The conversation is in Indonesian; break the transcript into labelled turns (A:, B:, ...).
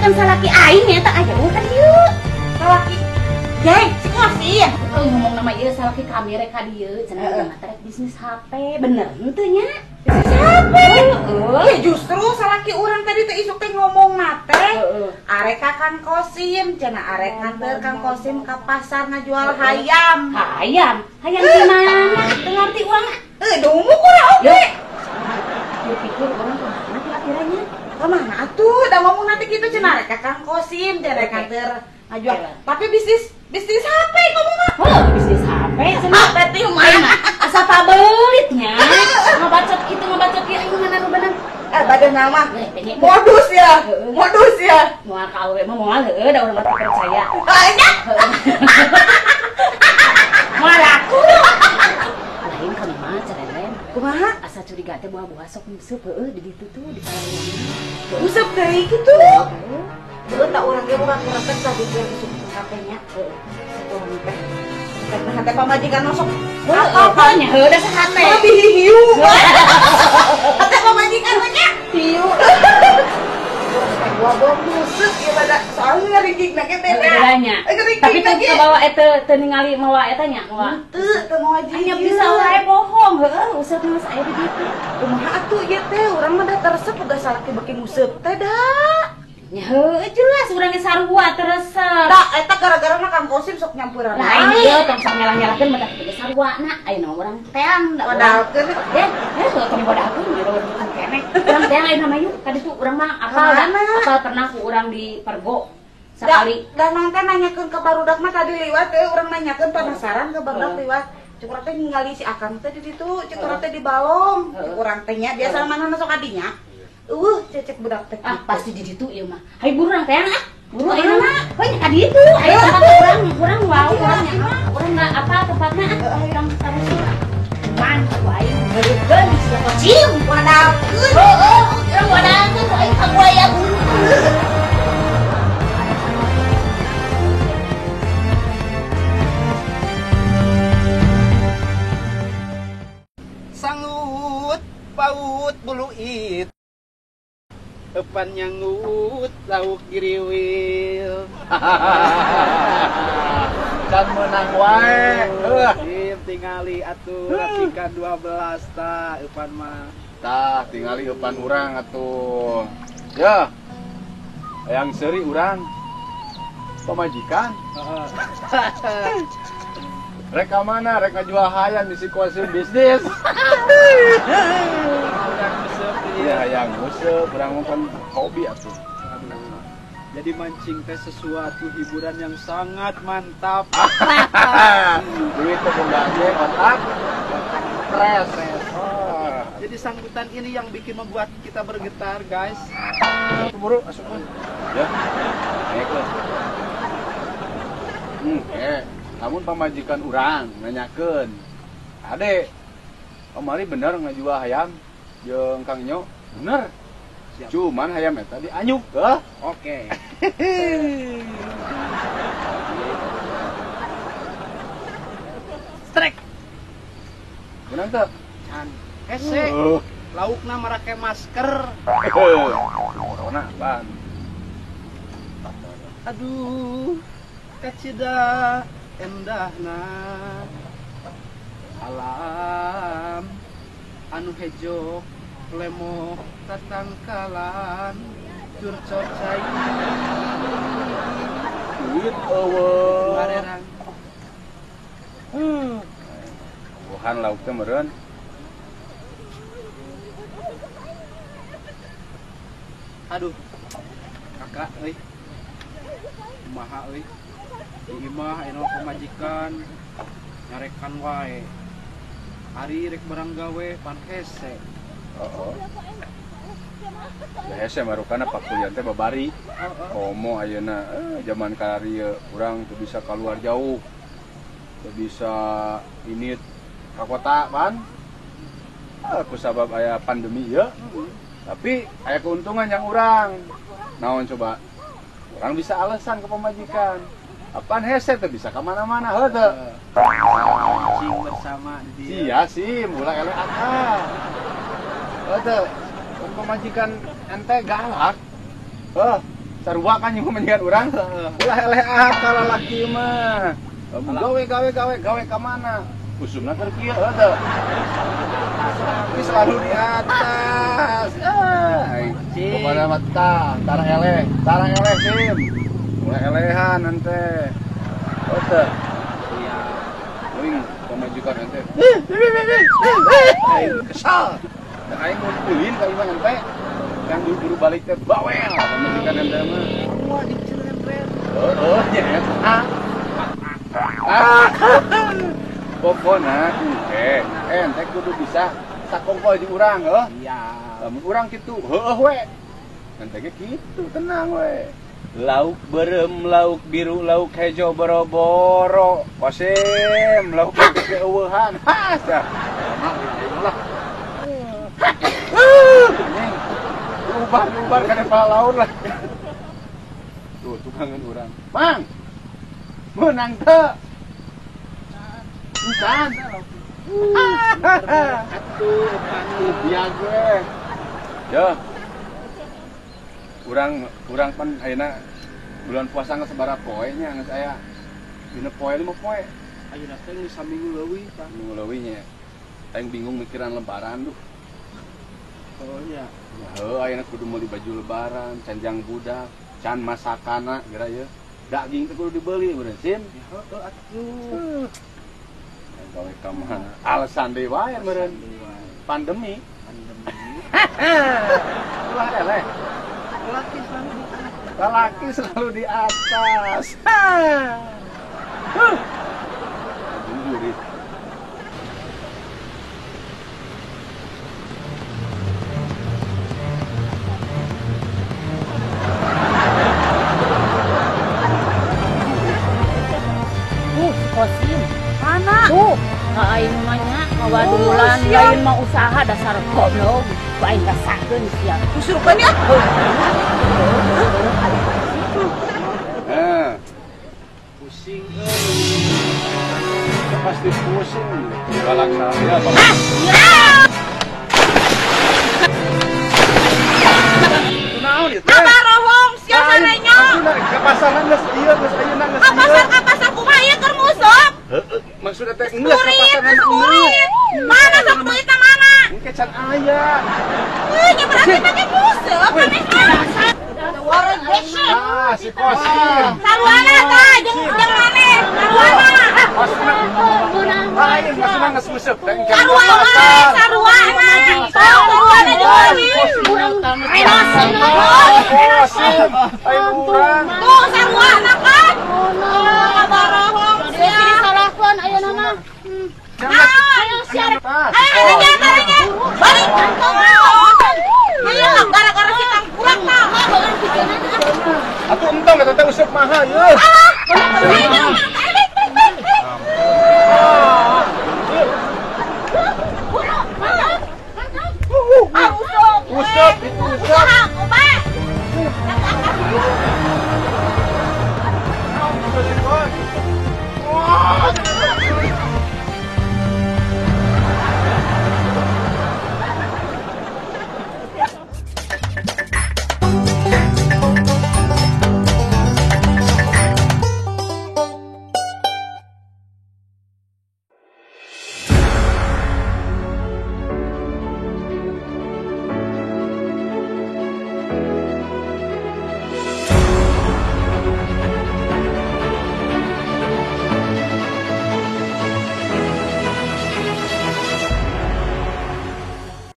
A: pamajikan salaki aing eta aya kan dieu.
B: Salaki. Jeng, si Kosim.
A: Ngomong nama ieu salaki kami rek ka dieu cenah mah rek bisnis HP. Bener henteu nya?
B: Bisnis HP. Ya justru salaki urang tadi teh isuk teh ngomong nate. Arek ka Kang Kosim, cenah arek nganter Kang Kosim ka pasar ngajual hayam.
A: Hayam? Hayam di mana? Teu ngarti urang.
B: Dungu kurang oke.
A: Dia pikir orang kemana kira-kiranya?
B: Kemana atuh? Udah ngomong nanti gitu cenah arek ka Kang Kosim, cenah arek nganter ngajual. Tapi bisnis HP ngomong mah.
A: Oh, bisnis HP cenah teh main asa pabelitnya. Ngabacot kitu ngabacot ieu aing mana nu bener.
B: Badan nama modus ya.
A: Moal ka awewe mah moal heuh da urang mah percaya.
B: Banyak.
A: Moal aku. Lain ka mah cereren.
B: Kumaha?
A: Asa curiga teh buah-buah sok museup heueuh di ditu tuh di palayan.
B: Usap deui kitu. Terus tak urang ge urang teh tadi dia masuk ke kafenya. Urang teh. Karena hate pamajikan nosok.
A: Apanya heuh da sahate.
B: Tapi hiu. Hate pamajikan mah nya.
A: Hiu.
B: Gua busuk ieu bada soalnya ngarigig na ge teh.
A: Tapi teu kabawa teu ningali mawa eta nya, mawa.
B: Teu mau aji.
A: Hanya bisa wae bohong heueuh, useup mah aya di ditu.
B: Kumaha atuh ieu teh urang mah da teresep uga salaki beki nguseup teh da.
A: Nya heueuh jelas urang ge sarua teresep.
B: Da eta gara-gara na Kang Kosim sok nyampuran.
A: Lain ieu tong sok nyalah-nyalahkeun mah teh sarwana. Ayeuna urang teang da
B: modalkeun.
A: Tong modalkeun jero bukan keneh. Urang teang ayeuna mah yuk ka ditu urang mah apal pernah ku urang di Pergo sekali.
B: Da nonton nanyakeun ke barudak mah tadi liwat teh urang nanyakeun penasaran ke barudak liwat. Cuk urang teh ningali si Akang teh di ditu, cuk urang teh di Balong. Urang teh nya biasa mana sok adinya. Cecek budak teh.
A: Pasti di ditu ieu mah. Hai buruang teang ah. Buru ayeuna mah. Heuh ka ditu. Aya tempat urang wau urang enggak apa tempatna ah. Urang taruh man ku aing ngeureun di situ kocim wadalkeun. Urang wadalkeun ku aing kaguaya buru.
C: Sangut paut buluit epan nyangut lauk giriwil.
D: Can menang wae.
C: Tingali atuh rapikan 12 tah epan mah.
D: Tah tingali eupan urang atuh. Ya. Hayang seuri urang. Pamajikan. Rek ka mana? Rek ngajual hayam di si Kosim bisnis. Iya, hayang nguseup, urang mah kan hobi atuh.
C: Jadi mancing teh sesuatu hiburan yang sangat mantap.
D: Duit teh pengganti otak. Stres.
C: Jadi sangkutan ini yang bikin membuat kita bergetar, guys.
D: Buru asup mah. Ya. Baiklah. Namun pamajikan urang nanyakeun. Ade, kamari bener ngajual hayam jeung Kang Nyo? Bener. Siap. Cuman hayam eta dianyuk, heuh.
C: Oke. Strek.
D: Bener teu?
C: Can. Hese. Laukna marake masker.
D: Corona apaan?
C: Aduh. Kacida endahna alam anu hejo lemo tatangkalan curcor cai
D: Duit eueuh.
C: barerang
D: Wuhan lauk teh meureun.
C: aduh kakak euy kumaha euy di imah eno pamajikan nyarekan wae hari rek barang gawe pan hese.
D: Hese marukana pakulian teh babari. Komo ayeuna zaman karieu urang teu bisa keluar jauh. Teu bisa init ka kota pan. Kusabab aya pandemi ya. Tapi aya keuntungan yang urang. Naon coba? Urang bisa alasan ke pamajikan. Apaan hese teh bisa kemana-mana heuh.
C: Mancing bersama di
D: Iya sih, mulai elek akal. Heuh, pemajikan ente galak. sarua kan yang menyian orang. Ulah eleh kalau laki mah. Gawe ka mana? Usumna keur kieu heuh. Tapi selalu di atas. Kepada mata, tara eleh sim. Mulai elehan nanti. Oke. Iya. Uing pemajukan nanti. Kesal. Dan aing ngumpulin ka imah nanti. Yang buru-buru balik teh bawel pemajukan nanti mah. Wah, diceun teh. Oh, nya. Pokona ente kudu bisa sakongkol di urang heuh. Iya. Lamun urang kitu heueuh we. Ente ge kitu tenang we. Lauk berem, lauk biru, lauk hejo boro-boro. Kosim, lauk keueuhan. Has dah. Lah. Ubah kana palaun lah. Tuh tukangan urang. Mang. Menang teu. Bukan. Atuh, dia gue. Yo. Urang pan ayeuna bulan puasa geus sabaraha poe nya geus aya. Dina poe 5 poe. Ayeuna teh geus saminggu leuwih, Pak. Minggu leuwih nya. Aing bingung mikiran lebaran duh. Oh iya. Ya heuh ayeuna kudu meuli baju lebaran, canjang budak, can masakana geura ye. Daging teh kudu dibeli bener sim. Ya heuh atuh. Gawe ka mana? Alasan deui wae meureun. Pandemi. Ulah eleh. Lelaki selalu di atas. Jujur.
A: Kosim.
B: Mana?
A: Tuh, aing manya ngawadulan lain mau usaha dasar goblok. Ku aing rasakeun sia.
B: Usurkan ya?
D: Pusing pasti pusing. Galak saya Bapak. Kunaon ieu teh?
B: Apa rohong sia sarenya?
D: Ke pasaran geus ieu, geus ayeuna geus ieu.
B: Pasar kumaha ieu keur musuk?
D: Heeh, maksudna teh geus ka pasaran
B: Kurit. Mana sok duitna mana?
D: Engke can aya.
B: Nya berarti make musuk, maneh. Warung besi.
D: Ah, si Kosim.
B: Saruana tah jeung maneh. Saruana.
D: Lain maksudna geus museup teh engke ka
B: Saruana,
D: pasar.
B: saruana. Saruana deui.
D: Kosim. Ayo urang.
B: Tuh saruana kan. Kabarahong sia.
A: Salahkeun ayeuna mah.
D: Jangan.
B: Ayo sia. Ayo